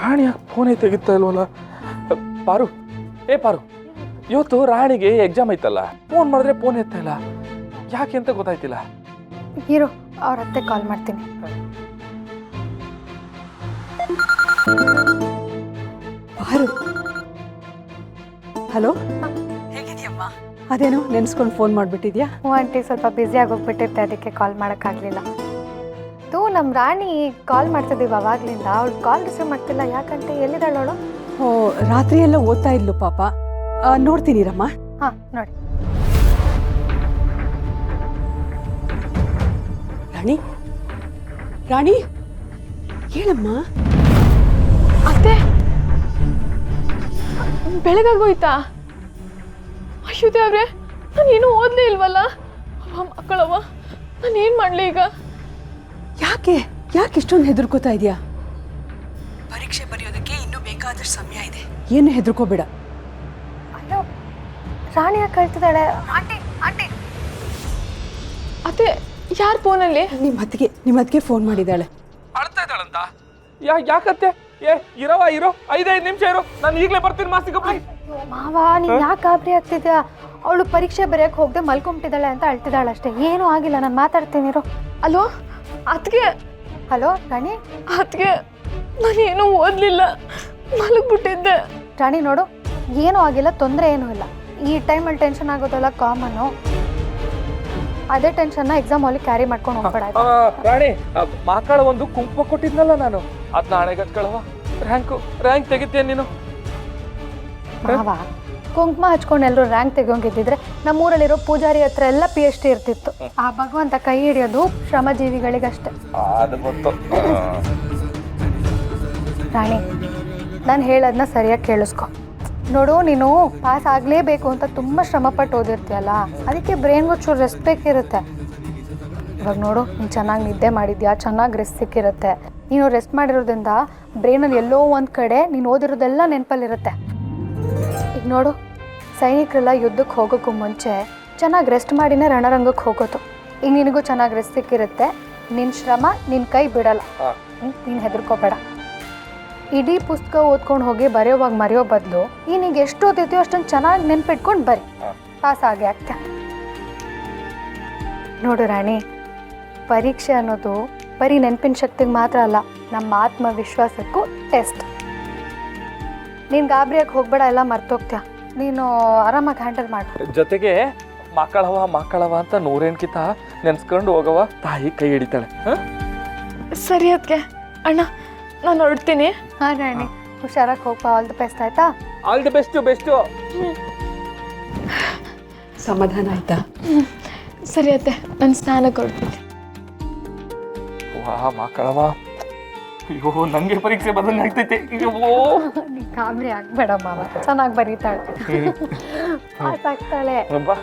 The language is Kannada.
ರಾಣಿ ಯಾಕೆ ಫೋನೇ ತೆಗಿತಾ ಇಲ್ವಲ್ಲ? ಪಾರು, ಏ ಪಾರು, ಇವತ್ತು ರಾಣಿಗೆ ಎಕ್ಸಾಮ್ ಐತಲ್ಲ, ಫೋನ್ ಮಾಡಿದ್ರೆ ಫೋನ್ ಎತ್ತಾ ಇಲ್ಲ, ಯಾಕೆ ಅಂತ ಗೊತ್ತಾಯ್ತಿಲ್ಲ. ಇರು, ಅವ್ರ ಅತ್ತೆ ಕಾಲ್ ಮಾಡ್ತೀನಿ. ಪಾರು, ಹಲೋ, ಹೇಗಿದ್ಯಮ್ಮ? ಅದೇನೋ ನೆನ್ಸ್ಕೊಂಡು ಫೋನ್ ಮಾಡಿಬಿಟ್ಟಿದ್ಯಾ? ಹ್ಞೂ ಆಂಟಿ, ಸ್ವಲ್ಪ ಬ್ಯುಸಿ ಆಗೋಗ್ಬಿಟ್ಟಿರ್ತೆ, ಅದಕ್ಕೆ ಕಾಲ್ ಮಾಡೋಕ್ಕಾಗಲಿಲ್ಲ. ಇದು ನಮ್ಮ ರಾಣಿ ಕಾಲ್ ಮಾಡ್ತಿದ್ದೀವಿ ಅವಾಗಲಿಂದ, ಅವಳು ಕಾಲ್ ರಿಸೀವ್ ಮಾಡ್ತಿಲ್ಲ. ಯಾಕಂటే ಎಲ್ಲಿದ್ದಾಳವಳು? ಓ, ರಾತ್ರಿ ಎಲ್ಲ ಓದ್ತಾ ಇದ್ಲು ಪಾಪ. ನೋಡ್ತೀನಿರಮ್ಮ. ಹಾಂ, ನೋಡಿ. ರಾಣಿ, ರಾಣಿ, ಹೇಳಮ್ಮ. ಅತ್ತೆ, ಬೆಳಗಾಗೋಯ್ತಾ? ಅಯ್ಯೋ ದೇವ್ರೆ, ನಾನೇನು ಓದಲೇ ಇಲ್ವಲ್ಲ. ಅವ ಮಕ್ಕಳವ, ನಾನೇನು ಮಾಡಲಿ ಈಗ? ಯಾಕೆ ಇಷ್ಟೊಂದು ಹೆದರ್ಕೋತಾ ಇದೆಯಾ? ಪರೀಕ್ಷೆ ಬರೆಯೋದಕ್ಕೆ ಇನ್ನೂ ಬೇಕಾದಷ್ಟು ಸಮಯ ಇದೆ, ಏನು ಹೆದರ್ಕೋಬೇಡ. ಅಯ್ಯೋ, ರಾಣಿ ಯಾಕೆ ಕಳ್ತಿದ್ದಾಳೆ? ಆಂಟಿ ಆಂಟಿ, ಅತ್ತೆ, ಯಾರ ಫೋನಲ್ಲಿ? ನಿಮ್ಮ ಅತ್ತಿಗೆ ಫೋನ್ ಮಾಡಿದ್ದಾಳೆ. ಅಳ್ತಾ ಇದ್ದಾಳಂತ? ಯಾಕತ್ತೆ? ಇರೋ 5 ನಿಮಿಷ ಇರು, ನಾನು ಈಗಲೇ ಬರ್ತೀನಿ. ಮಾಸಿಕ ಮಾವ, ನೀನು ಯಾಕೆ ಗಾಬರಿ ಆಗ್ತಿದ್ಯಾ? ಅವಳು ಪರೀಕ್ಷೆ ಬರೆಯಕ್ಕೆ ಹೋಗದೆ ಮಲ್ಕೊಂಬಿಟ್ಟಿದ್ದಾಳೆ ಅಂತ ಅಳ್ತಿದ್ದಾಳೆ ಅಷ್ಟೇ, ಏನೂ ಆಗಿಲ್ಲ. ನಾನು ಮಾತಾಡ್ತೀನಿರು. ಅಲೋ ಅದಕ್ಕೆ. ಹಲೋ ರಾಣಿ. ಅದಕ್ಕೆ ನಾನೇನು ಓದಲಿಲ್ಲ, ಮಲಗ್ಬಿಟ್ಟಿದ್ದೆ. ರಾಣಿ ನೋಡು, ಏನೂ ಆಗಿಲ್ಲ, ತೊಂದರೆ ಏನೂ ಇಲ್ಲ. ಈ ಟೈಮಲ್ಲಿ ಟೆನ್ಷನ್ ಆಗೋದಲ್ಲ ಕಾಮನು. ಅದೇ ಟೆನ್ಷನ್ನ ಎಕ್ಸಾಮ್ ಅಲ್ಲಿ ಕ್ಯಾರಿ ಮಾಡ್ಕೊಂಡು ಹೋಗ್ಬೇಡ. ರಾಣಿ, ಮಕ್ಕಳ ಒಂದು ಕುಂಕುಮ ಕೊಟ್ಟಿದ್ನಲ್ಲ ನಾನು, ಅದನ್ನ ಹಣೆಗೆ ಹಚ್ಕೊಳ್ಳವ. ರ್ಯಾಂಕ್ ತೆಗಿತೀಯ ನೀನು? ಮಾವ, ಕುಂಕುಮ ಹಚ್ಕೊಂಡು ಎಲ್ಲರೂ ರ್ಯಾಂಕ್ ತೆಗಿಯೋಂಗಿದ್ದಿದ್ರೆ ನಮ್ಮೂರಲ್ಲಿರೋ ಪೂಜಾರಿ ಹತ್ರ ಎಲ್ಲ PhD ಇರ್ತಿತ್ತು. ಆ ಭಗವಂತ ಕೈ ಹಿಡಿಯೋದು ಶ್ರಮಜೀವಿಗಳಿಗಷ್ಟೇ. ರಾಣಿ, ನಾನು ಹೇಳೋದನ್ನ ಸರಿಯಾಗಿ ಕೇಳಿಸ್ಕೊ. ನೋಡು, ನೀನು ಪಾಸ್ ಆಗಲೇಬೇಕು ಅಂತ ತುಂಬ ಶ್ರಮಪಟ್ಟು ಓದಿರ್ತೀಯಲ್ಲ, ಅದಕ್ಕೆ ಬ್ರೈನ್ಗೂ ಚೂರು ರೆಸ್ಟ್ ಬೇಕಿರುತ್ತೆ. ಇವಾಗ ನೋಡು, ನೀನು ಚೆನ್ನಾಗಿ ನಿದ್ದೆ ಮಾಡಿದ್ಯಾ, ಚೆನ್ನಾಗಿ ರೆಸ್ಟ್ ಸಿಕ್ಕಿರುತ್ತೆ. ನೀನು ರೆಸ್ಟ್ ಮಾಡಿರೋದ್ರಿಂದ ಬ್ರೈನಲ್ಲಿ ಎಲ್ಲೋ ಒಂದು ಕಡೆ ನೀನು ಓದಿರೋದೆಲ್ಲ ನೆನಪಲ್ಲಿರುತ್ತೆ. ಈಗ ನೋಡು, ಸೈನಿಕರೆಲ್ಲ ಯುದ್ಧಕ್ಕೆ ಹೋಗೋಕ್ಕೂ ಮುಂಚೆ ಚೆನ್ನಾಗಿ ರೆಸ್ಟ್ ಮಾಡಿನೇ ರಣರಂಗಕ್ಕೆ ಹೋಗೋದು. ಈಗ ನಿನಗೂ ಚೆನ್ನಾಗಿ ರೆಸ್ಟ್ ಸಿಕ್ಕಿರುತ್ತೆ. ನಿನ್ನ ಶ್ರಮ ನಿನ್ನ ಕೈ ಬಿಡಲ್ಲ. ನೀನು ಹೆದರ್ಕೋಬೇಡ. ಇಡೀ ಪುಸ್ತಕ ಓದ್ಕೊಂಡು ಹೋಗಿ ಬರೆಯೋವಾಗ ಮರೆಯೋ ಬದಲು ನೀನೀಗ ಎಷ್ಟು ಓದಿದ್ಯೋ ಅಷ್ಟೊಂದು ಚೆನ್ನಾಗಿ ನೆನ್ಪಿಟ್ಕೊಂಡು ಬರಿ, ಪಾಸ್ ಆಗಿ ಆಗ್ತಾ. ನೋಡು ರಾಣಿ, ಪರೀಕ್ಷೆ ಅನ್ನೋದು ಬರೀ ನೆನಪಿನ ಶಕ್ತಿಗೆ ಮಾತ್ರ ಅಲ್ಲ, ನಮ್ಮ ಆತ್ಮವಿಶ್ವಾಸಕ್ಕೂ ಟೆಸ್ಟ್. ನೀನು ಗಾಬರಿಯಾಗಿ ಹೋಗ್ಬೇಡ, ಎಲ್ಲ ಮರ್ತೋಗ್ತೀಯ. ನೀನು ಆರಾಮಾಗಿ ಹ್ಯಾಂಡಲ್ ಮಾಡು. ಜೊತೆಗೆ ಮಕ್ಕಳವ ಅಂತ 108 ಕಿತ ನೆನ್ಸ್ಕೊಂಡು ಹೋಗವ, ತಾಯಿ ಕೈ ಹಿಡಿತಾಳೆ. ಸರಿ ಅದಕ್ಕೆ ಅಣ್ಣ, ನಾನು ಹೊರಡ್ತೀನಿ. ಹಾಂ ರಾಣಿ, ಹುಷಾರಾಗಿ ಹೋಗ್ಬಾ. All the best. ಆಯ್ತಾ? All the best. ಸಮಾಧಾನ ಆಯ್ತಾ? ಸರಿ ಅತ್ತೆ, ನಾನು ಸ್ನಾನಕ್ಕೆ ಹೊರಡ್ತೀನಿ. ವಾ ಮಕ್ಕಳವ, ಅಯ್ಯೋ ನಂಗೆ ಪರೀಕ್ಷೆ ಬದಂಗೆ ಆಗ್ತೈತೆ. ಅಯ್ಯೋ, ನೀ ಗಾಬರಿ ಆಗ್ಬೇಡ ಮಾವ, ಚೆನ್ನಾಗಿ ಬರೀತಾಳೆ, ಪಾಸ್ ಆಗ್ತಾಳೆ. ಬಾ.